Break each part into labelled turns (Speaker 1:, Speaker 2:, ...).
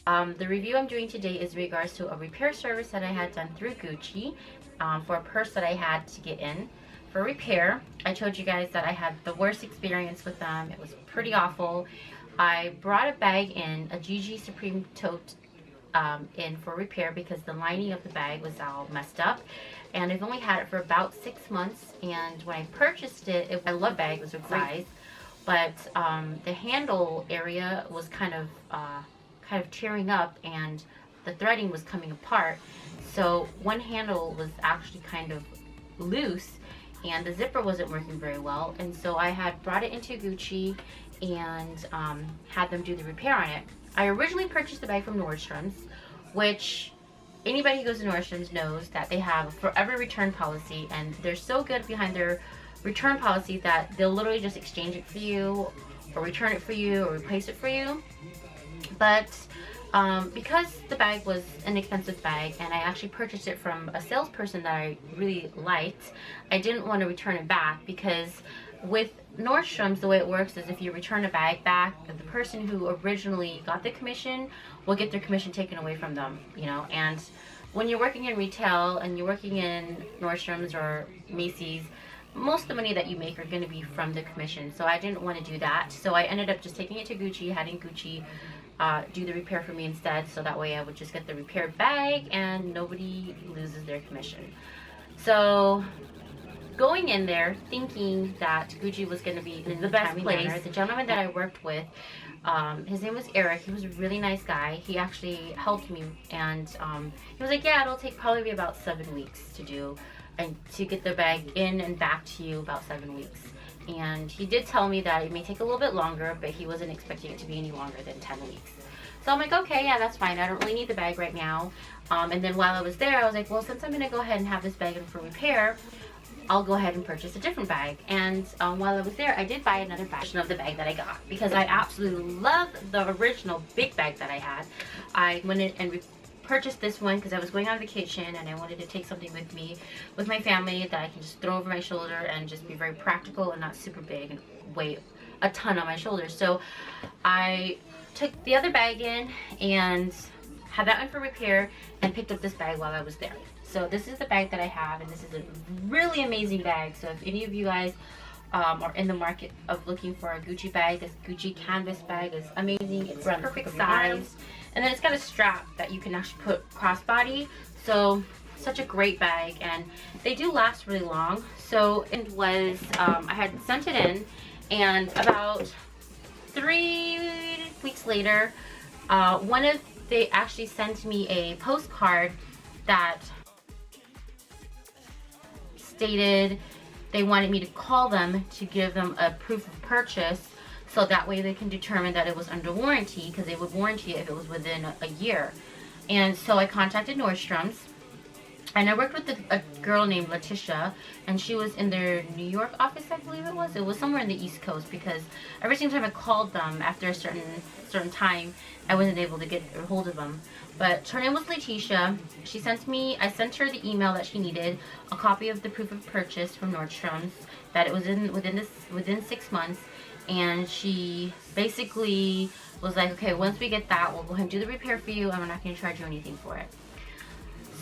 Speaker 1: The review I'm doing today is in regards to a repair service that I had done through Gucci for a purse that I had to get in for repair. I told you guys that I had the worst experience with them. It was pretty awful. I brought a bag in, a GG Supreme tote in for repair because the lining of the bag was all messed up, and I've only had it for about 6 months. And when I purchased it, I love bag, it was a great size, but the handle area was kind of tearing up and the threading was coming apart. So one handle was actually kind of loose and the zipper wasn't working very well, and so I had brought it into Gucci and had them do the repair on it. I originally purchased the bag from Nordstrom's, which anybody who goes to Nordstrom's knows that they have a forever return policy, and they're so good behind their return policy that they'll literally just exchange it for you or return it for you or replace it for you. But because the bag was an expensive bag and I actually purchased it from a salesperson that I really liked, I didn't want to return it back, because with Nordstrom's, the way it works is if you return a bag back, the person who originally got the commission will get their commission taken away from them, you know. And when you're working in retail and you're working in Nordstrom's or Macy's, most of the money that you make are going to be from the commission. So I didn't want to do that, so I ended up just taking it to Gucci, having Gucci do the repair for me instead, so that way I would just get the repaired bag and nobody loses their commission. So going in there thinking that Gucci was going to be in the best place, the gentleman that I worked with, his name was Eric. He was a really nice guy. He actually helped me, and he was like, yeah, it'll take probably about 7 weeks to do, and to get the bag in and back to you, about 7 weeks. And he did tell me that it may take a little bit longer, but he wasn't expecting it to be any longer than 10 weeks. So I'm like, okay, yeah, that's fine. I don't really need the bag right now. And then while I was there, I was like, well, since I'm going to go ahead and have this bag in for repair, I'll go ahead and purchase a different bag. And while I was there, I did buy another version of the bag that I got, because I absolutely love the original big bag that I had. I went in and purchased this one because I was going on vacation and I wanted to take something with me with my family that I can just throw over my shoulder and just be very practical and not super big and weigh a ton on my shoulders. So I took the other bag in and had that one for repair and picked up this bag while I was there. So this is the bag that I have, and this is a really amazing bag. So if any of you guys are in the market of looking for a Gucci bag, this Gucci canvas bag is amazing. It's perfect size, and then it's got a strap that you can actually put crossbody. So such a great bag, and they do last really long. So it was I had sent it in, and about 3 weeks later, they actually sent me a postcard that stated they wanted me to call them to give them a proof of purchase, so that way they can determine that it was under warranty, because they would warranty it if it was within a year. And so I contacted Nordstrom's, and I worked with a girl named Letitia, and she was in their New York office, I believe it was. It was somewhere in the East Coast, because every single time I called them after a certain time, I wasn't able to get a hold of them. But her name was Letitia. I sent her the email that she needed, a copy of the proof of purchase from Nordstrom's, that it was within 6 months, and she basically was like, okay, once we get that, we'll go ahead and do the repair for you, and we're not going to charge you anything for it.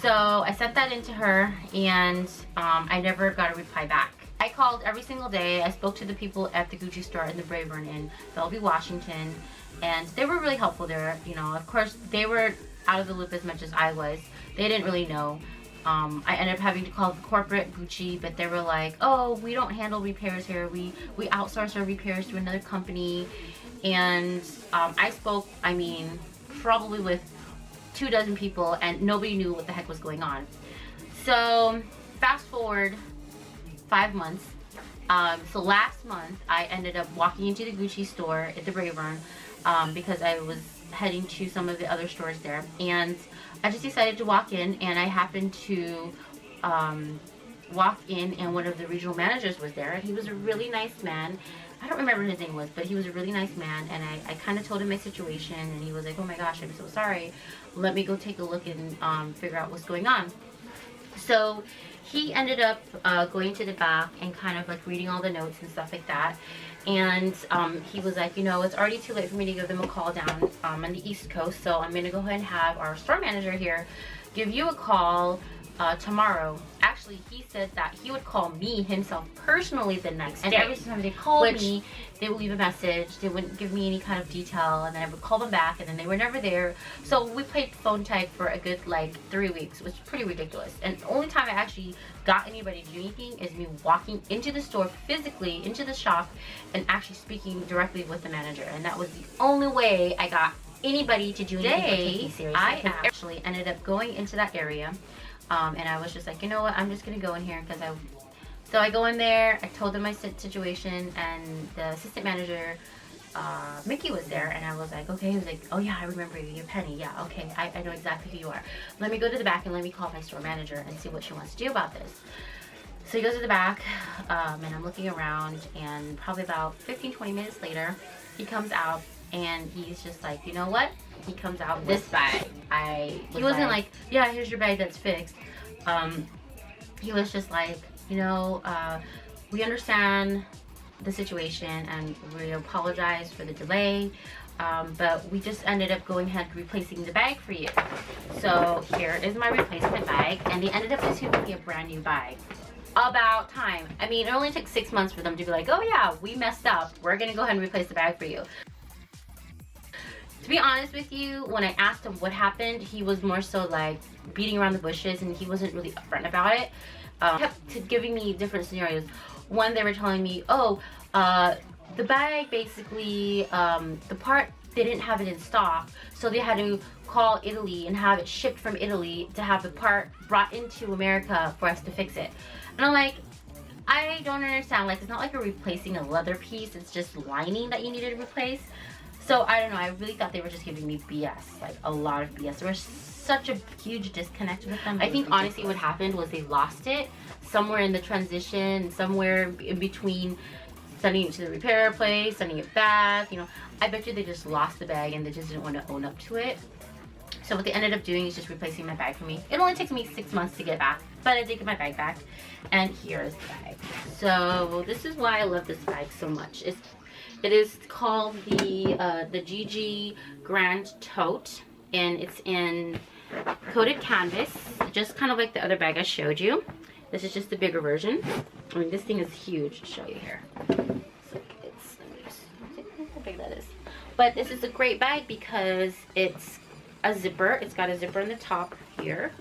Speaker 1: So I sent that in to her, and I never got a reply back. I called every single day. I spoke to the people at the Gucci store in the Brayburn in Bellevue, Washington, and they were really helpful there. You know, of course, they were out of the loop as much as I was. They didn't really know. I ended up having to call the corporate Gucci, but they were like, oh, we don't handle repairs here. We outsource our repairs to another company. And I spoke, I mean, probably with 24 people, and nobody knew what the heck was going on. So fast forward 5 months. So last month I ended up walking into the Gucci store at the Brayburn because I was heading to some of the other stores there, and I just decided to walk in, and I happened to walk in, and one of the regional managers was there, and he was a really nice man. I don't remember what his name was, but he was a really nice man, and I kind of told him my situation, and he was like, oh my gosh, I'm so sorry, let me go take a look and figure out what's going on. So he ended up going to the back and kind of like reading all the notes and stuff like that, And he was like, you know, it's already too late for me to give them a call down on the East Coast, so I'm gonna go ahead and have our store manager here give you a call tomorrow. Actually, he said that he would call me himself personally the next day. And every time they called me, they would leave a message. They wouldn't give me any kind of detail, and then I would call them back, and then they were never there. So we played phone tag for a good like 3 weeks, which is pretty ridiculous. And the only time I actually got anybody to do anything is me walking into the store physically, into the shop, and actually speaking directly with the manager. And that was the only way I got anybody to do anything or take me seriously. I actually ended up going into that area. And I was just like, you know what, I'm just gonna go in here because so I go in there, I told them my situation, and the assistant manager, Mickey, was there, and I was like, okay. He was like, oh yeah, I remember you, you're Penny. Yeah, okay, I know exactly who you are. Let me go to the back and let me call my store manager and see what she wants to do about this. So he goes to the back, and I'm looking around, and probably about 15-20 minutes later, he comes out, and he's just like, you know what? He comes out with this bag. He wasn't like, yeah, here's your bag that's fixed. He was just like, you know, we understand the situation and we apologize for the delay, but we just ended up going ahead replacing the bag for you. So here is my replacement bag, and they ended up just giving me a brand new bag. About time. I mean, it only took 6 months for them to be like, oh yeah, we messed up, we're gonna go ahead and replace the bag for you. To be honest with you, when I asked him what happened, he was more so like beating around the bushes, and he wasn't really upfront about it. He kept giving me different scenarios. One, they were telling me, oh, the bag basically, the part, they didn't have it in stock, so they had to call Italy and have it shipped from Italy to have the part brought into America for us to fix it. And I'm like, I don't understand. Like, it's not like you're replacing a leather piece, it's just lining that you needed to replace. So I don't know, I really thought they were just giving me BS, like a lot of BS. There was such a huge disconnect with them. I think honestly what happened was they lost it somewhere in the transition, somewhere in between sending it to the repair place, sending it back, you know. I bet you they just lost the bag and they just didn't want to own up to it. So what they ended up doing is just replacing my bag for me. It only takes me 6 months to get back, but I did get my bag back. And here's the bag. So this is why I love this bag so much. It is called the GG Grand Tote, and it's in coated canvas, just kind of like the other bag I showed you. This is just the bigger version. I mean, this thing is huge. I'll show you here. So it's, let me just see how big that is. But this is a great bag because it's a zipper. It's got a zipper in the top here.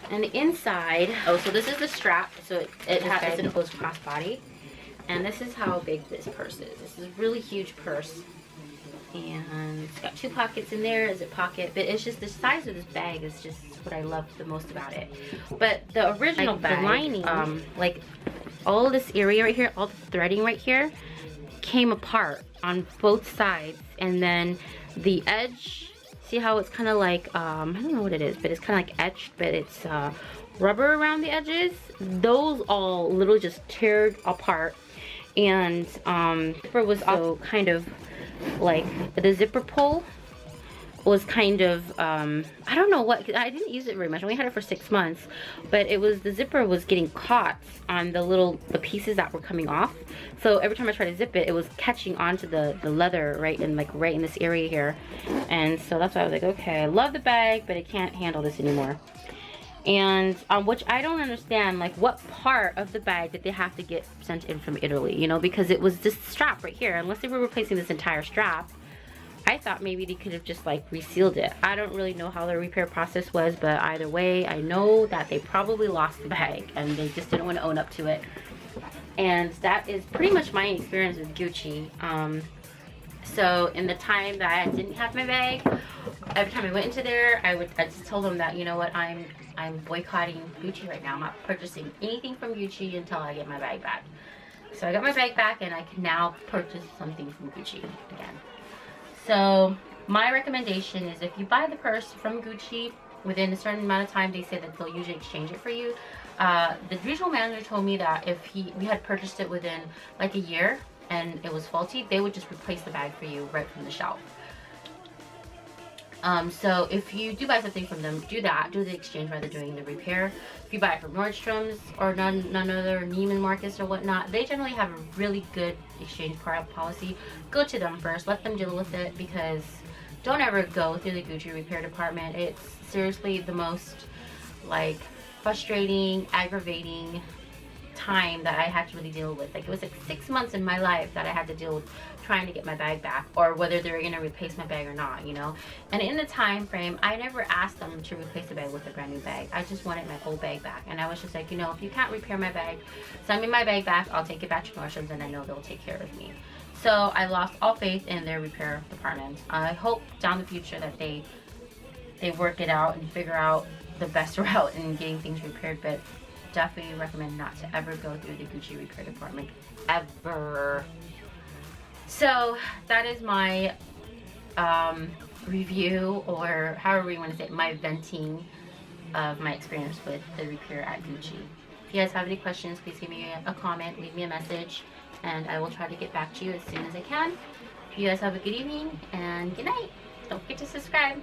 Speaker 1: And the inside, oh, so this is the strap, so it has an enclosed crossbody. And this is how big this purse is. This is a really huge purse. And it's got 2 pockets in there as a pocket, but it's just the size of this bag is just what I love the most about it. But the original bag, the lining, like all of this area right here, all the threading right here, came apart on both sides. And then the edge, see how it's kind of like, I don't know what it is, but it's kind of like etched, but it's rubber around the edges. Those all literally just teared apart. And zipper was also kind of like, the zipper pull was kind of, I don't know what, I didn't use it very much. I only had it for 6 months, but it was, the zipper was getting caught on the pieces that were coming off. So every time I tried to zip it, it was catching onto the leather right in this area here. And so that's why I was like, okay, I love the bag, but I can't handle this anymore. And which I don't understand, like what part of the bag did they have to get sent in from Italy, you know, because it was this strap right here. Unless they were replacing this entire strap, I thought maybe they could have just like resealed it. I don't really know how the repair process was, but either way, I know that they probably lost the bag and they just didn't want to own up to it. And that is pretty much my experience with Gucci. So in the time that I didn't have my bag, every time I went into there, I just told them that, you know what, I'm boycotting Gucci right now. I'm not purchasing anything from Gucci until I get my bag back. So I got my bag back and I can now purchase something from Gucci again. So my recommendation is if you buy the purse from Gucci, within a certain amount of time, they say that they'll usually exchange it for you. The regional manager told me that if we had purchased it within like a year and it was faulty, they would just replace the bag for you right from the shelf. So if you do buy something from them, do that. Do the exchange rather than doing the repair. If you buy it from Nordstrom's or none other Neiman Marcus or whatnot, they generally have a really good exchange policy. Go to them first. Let them deal with it, because don't ever go through the Gucci repair department. It's seriously the most like frustrating, aggravating time that I had to really deal with. Like, it was like 6 months in my life that I had to deal with trying to get my bag back, or whether they were going to replace my bag or not, you know. And in the time frame, I never asked them to replace the bag with a brand new bag. I just wanted my old bag back, and I was just like, you know, if you can't repair my bag, send me my bag back. I'll take it back to Nordstrom's, and I know they'll take care of me. So I lost all faith in their repair department. I hope down the future that they work it out and figure out the best route in getting things repaired, but definitely recommend not to ever go through the Gucci repair department ever. So that is my review, or however you want to say it, my venting of my experience with the repair at Gucci. If you guys have any questions, please give me a comment, leave me a message, and I will try to get back to you as soon as I can. You guys have a good evening and good night. Don't forget to subscribe.